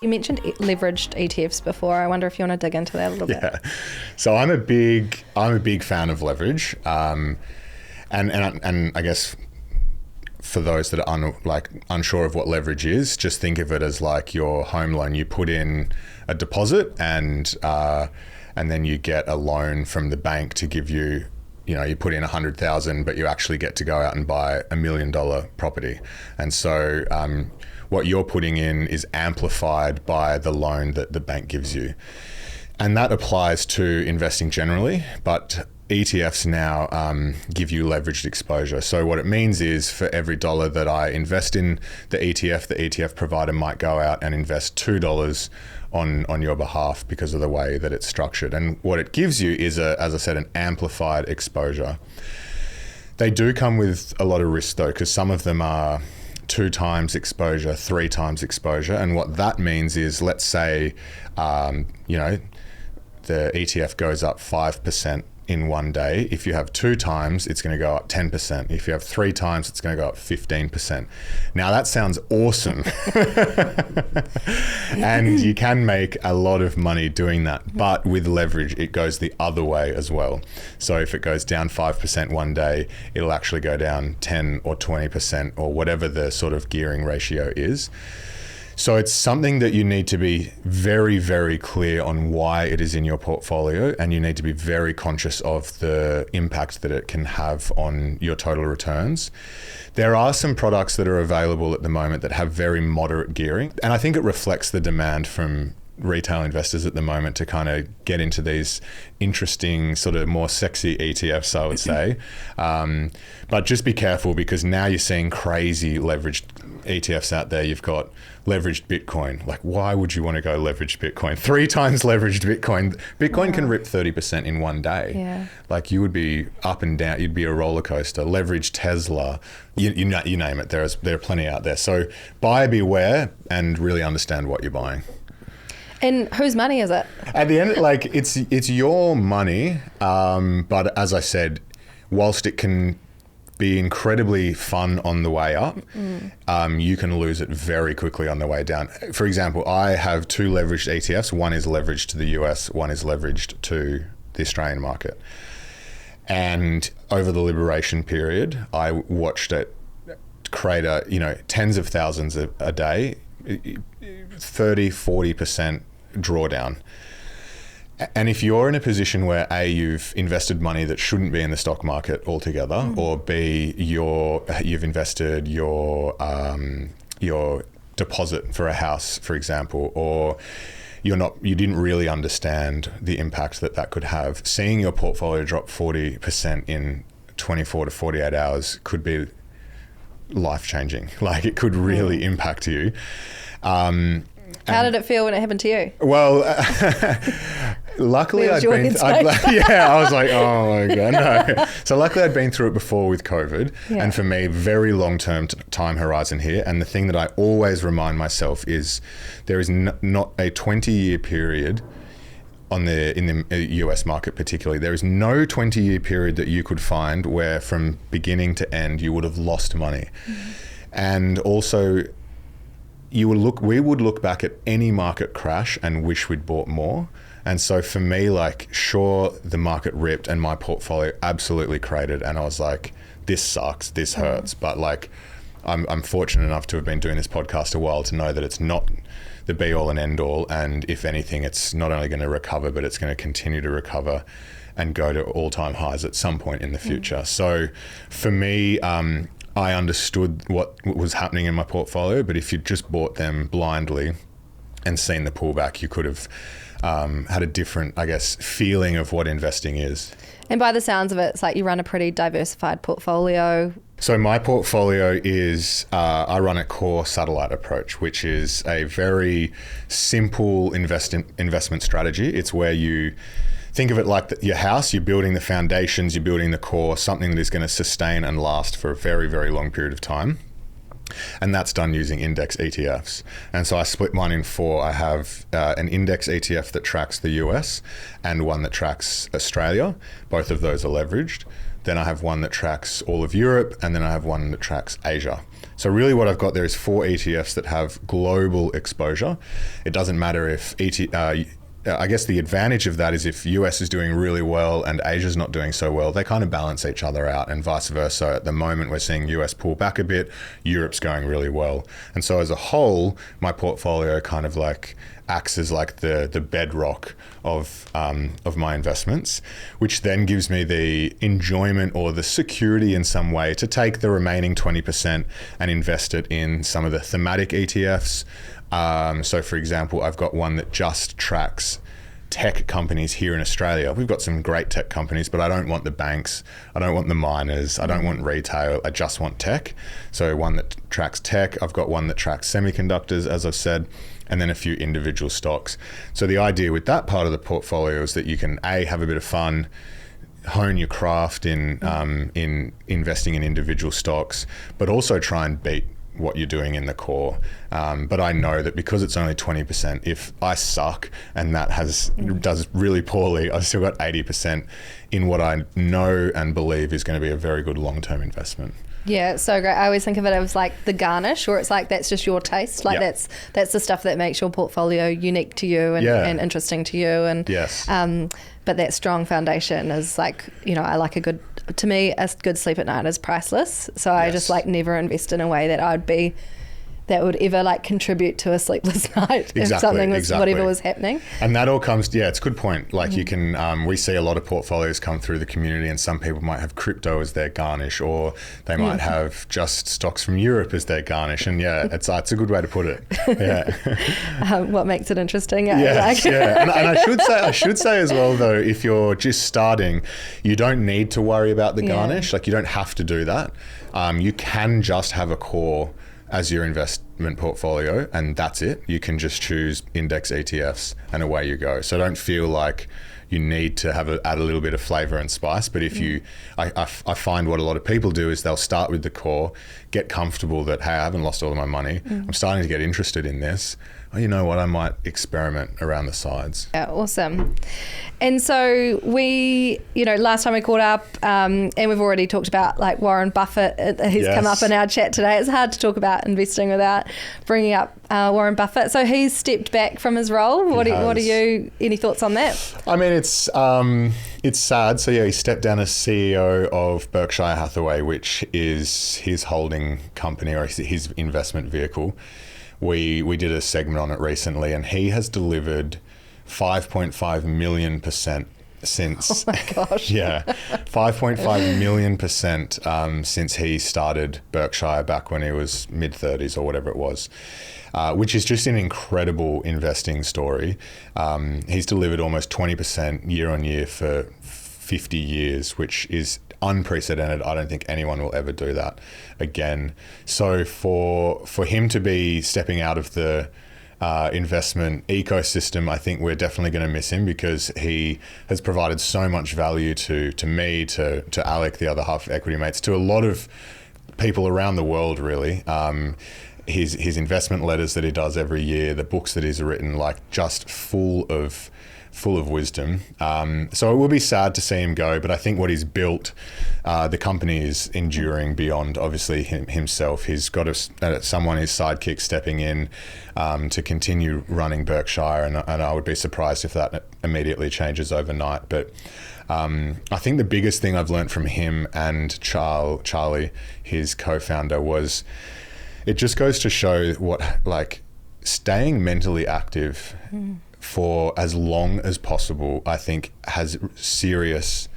mentioned leveraged ETFs before. I wonder if you want to dig into that a little bit. Yeah. So I'm a big fan of leverage. And I guess for those that are unsure of what leverage is, just think of it as like your home loan. You put in a deposit and then you get a loan from the bank to give you, you put in 100,000, but you actually get to go out and buy $1 million property. And so what you're putting in is amplified by the loan that the bank gives you. And that applies to investing generally, but ETFs now give you leveraged exposure. So what it means is for every dollar that I invest in the ETF provider might go out and invest $2 on your behalf because of the way that it's structured. And what it gives you is, as I said, an amplified exposure. They do come with a lot of risk though, because some of them are 2 times exposure, 3 times exposure. And what that means is, let's say, the ETF goes up 5% in one day. If you have 2 times, it's going to go up 10%. If you have 3 times, it's going to go up 15%. Now that sounds awesome. And you can make a lot of money doing that. But with leverage, it goes the other way as well. So if it goes down 5% one day, it'll actually go down 10 or 20% or whatever the sort of gearing ratio is. So it's something that you need to be very, very clear on why it is in your portfolio, and you need to be very conscious of the impact that it can have on your total returns. There are some products that are available at the moment that have very moderate gearing, and I think it reflects the demand from retail investors at the moment to kind of get into these interesting sort of more sexy ETFs, I would say. But just be careful, because now you're seeing crazy leveraged ETFs out there. You've got leveraged Bitcoin. Like, why would you want to go leveraged Bitcoin? 3 times leveraged Bitcoin. Bitcoin can rip 30% in one day. Yeah. Like, you would be up and down. You'd be a roller coaster. Leveraged Tesla. You name it. There are plenty out there. So buyer beware and really understand what you're buying. And whose money is it? At the end, like, it's your money, but as I said, whilst it can be incredibly fun on the way up, you can lose it very quickly on the way down. For example, I have 2 leveraged ETFs. One is leveraged to the US, one is leveraged to the Australian market. And over the liberation period, I watched it create tens of thousands a day, 30-40% drawdown. And if you're in a position where A, you've invested money that shouldn't be in the stock market altogether, or B, you've invested your deposit for a house, for example, or you didn't really understand the impact that could have, seeing your portfolio drop 40% in 24 to 48 hours could be life-changing. Like, it could really impact you. How did it feel when it happened to you? Well, luckily I was like, oh my God, no. So luckily I'd been through it before with COVID, and for me, very long-term time horizon here. And the thing that I always remind myself is there is not a 20-year period in the US market particularly. There is no 20-year period that you could find where from beginning to end you would have lost money. And also, we would look back at any market crash and wish we'd bought more. And so for me, like, sure, the market ripped and my portfolio absolutely cratered, and I was like, this sucks, this hurts. But like, I'm fortunate enough to have been doing this podcast a while to know that it's not the be all and end all. And if anything, it's not only going to recover, but it's going to continue to recover and go to all-time highs at some point in the future. So for me, I understood what was happening in my portfolio, but if you just bought them blindly and seen the pullback, you could have had a different, I guess, feeling of what investing is. And by the sounds of it, it's like you run a pretty diversified portfolio. So my portfolio is, I run a core satellite approach, which is a very simple investment strategy. It's where you think of it like your house. You're building the foundations, you're building the core, something that is going to sustain and last for a very, very long period of time. And that's done using index ETFs. And so I split mine in four. I have an index ETF that tracks the US and one that tracks Australia. Both of those are leveraged. Then I have one that tracks all of Europe, and then I have one that tracks Asia. So really what I've got there is 4 ETFs that have global exposure. It doesn't matter if I guess the advantage of that is if US is doing really well and Asia's not doing so well, they kind of balance each other out, and vice versa. At the moment, we're seeing US pull back a bit, Europe's going really well. And so as a whole, my portfolio kind of like acts as like the bedrock of my investments, which then gives me the enjoyment or the security in some way to take the remaining 20% and invest it in some of the thematic ETFs. So for example, I've got one that just tracks tech companies here in Australia. We've got some great tech companies, but I don't want the banks, I don't want the miners, I don't want retail, I just want tech. So one that tracks tech, I've got one that tracks semiconductors, as I've said, and then a few individual stocks. So the idea with that part of the portfolio is that you can have a bit of fun, hone your craft in investing in individual stocks, but also try and beat what you're doing in the core. But I know that because it's only 20%, if I suck and that does really poorly, I've still got 80% in what I know and believe is going to be a very good long-term investment. Yeah, it's so great. I always think of it as like the garnish, or it's like that's just your taste. Like that's the stuff that makes your portfolio unique to you and interesting to you. And yes. But that strong foundation is like, I like a good sleep at night is priceless. So I just like never invest in a way that would ever like contribute to a sleepless night if something was whatever was happening. And that all comes, it's a good point. Like you can, we see a lot of portfolios come through the community, and some people might have crypto as their garnish, or they might have just stocks from Europe as their garnish. And it's a good way to put it. Yeah. What makes it interesting? Yes, And I should say as well though, if you're just starting, you don't need to worry about the garnish. Like you don't have to do that. You can just have a core as your investment portfolio, and that's it. You can just choose index ETFs and away you go. So don't feel like you need to add a little bit of flavor and spice. But if I find what a lot of people do is they'll start with the core, get comfortable that, hey, I haven't lost all of my money. I'm starting to get interested in this. Oh, you know what, I might experiment around the sides. Yeah, awesome. And so we, last time we caught up, and we've already talked about like Warren Buffett. He's come up in our chat today. It's hard to talk about investing without bringing up Warren Buffett. So he's stepped back from his role. What are you, any thoughts on that? I mean, it's sad. So he stepped down as CEO of Berkshire Hathaway, which is his holding company or his investment vehicle. We did a segment on it recently, and he has delivered 5.5 million% since. Oh my gosh. 5.5 million% since he started Berkshire back when he was mid-30s or whatever it was, which is just an incredible investing story. He's delivered almost 20% year on year for 50 years, which is unprecedented. I don't think anyone will ever do that again. So for him to be stepping out of the investment ecosystem, I think we're definitely going to miss him, because he has provided so much value to me, to Alec, the other half of Equity Mates, to a lot of people around the world, really. His investment letters that he does every year, the books that he's written, like just full of wisdom. So it will be sad to see him go, but I think what he's built, the company is enduring beyond obviously himself. He's got someone, his sidekick, stepping in to continue running Berkshire, and I would be surprised if that immediately changes overnight. But I think the biggest thing I've learned from him and Charlie, his co-founder, was it just goes to show what, like, staying mentally active for as long as possible, I think, has serious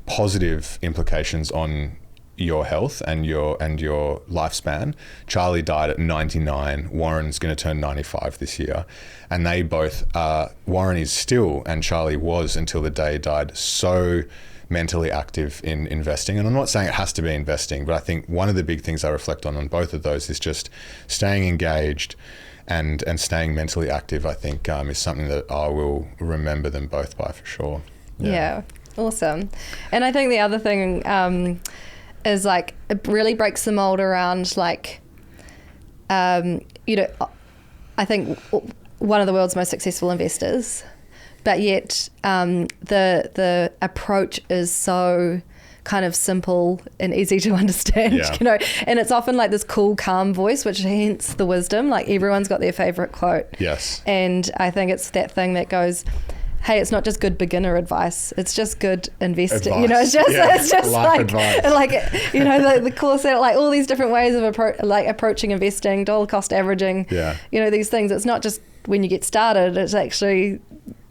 positive implications on your health and your lifespan. Charlie died at 99. Warren's going to turn 95 this year. And they both, Warren is still, and Charlie was until the day he died, so mentally active in investing. And I'm not saying it has to be investing, but I think one of the big things I reflect on both of those is just staying engaged and staying mentally active. I think is something that I will remember them both by, for sure. Yeah, awesome. And I think the other thing is, like, it really breaks the mold around, like, you know, I think one of the world's most successful investors, but yet the approach is so kind of simple and easy to understand, you know, and it's often like this cool, calm voice, which hence the wisdom. Like everyone's got their favorite quote. Yes. And I think it's that thing that goes, hey, it's not just good beginner advice. It's just good investing. You know, it's just life advice. Like, you know, the course that like all these different ways of approaching investing, dollar cost averaging, you know, these things. It's not just when you get started, it's actually,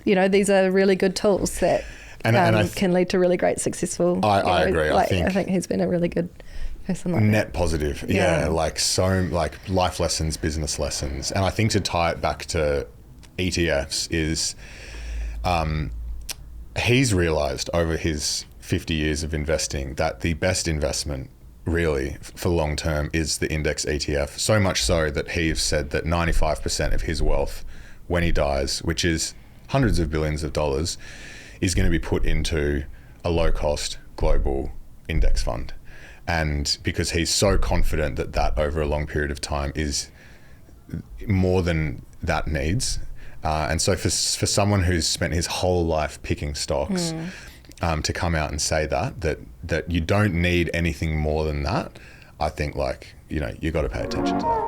you know, these are really good tools that can lead to really great successful. I agree. Like, I think he's been a really good person. Like net positive. Like so, like life lessons, business lessons. And I think to tie it back to ETFs is he's realized over his 50 years of investing that the best investment really for long term is the index ETF. So much so that he's said that 95% of his wealth when he dies, which is hundreds of billions of dollars, is going to be put into a low-cost global index fund. And because he's so confident that that over a long period of time is more than that needs. And so for someone who's spent his whole life picking stocks, to come out and say that you don't need anything more than that, I think, like, you know, you got to pay attention to that.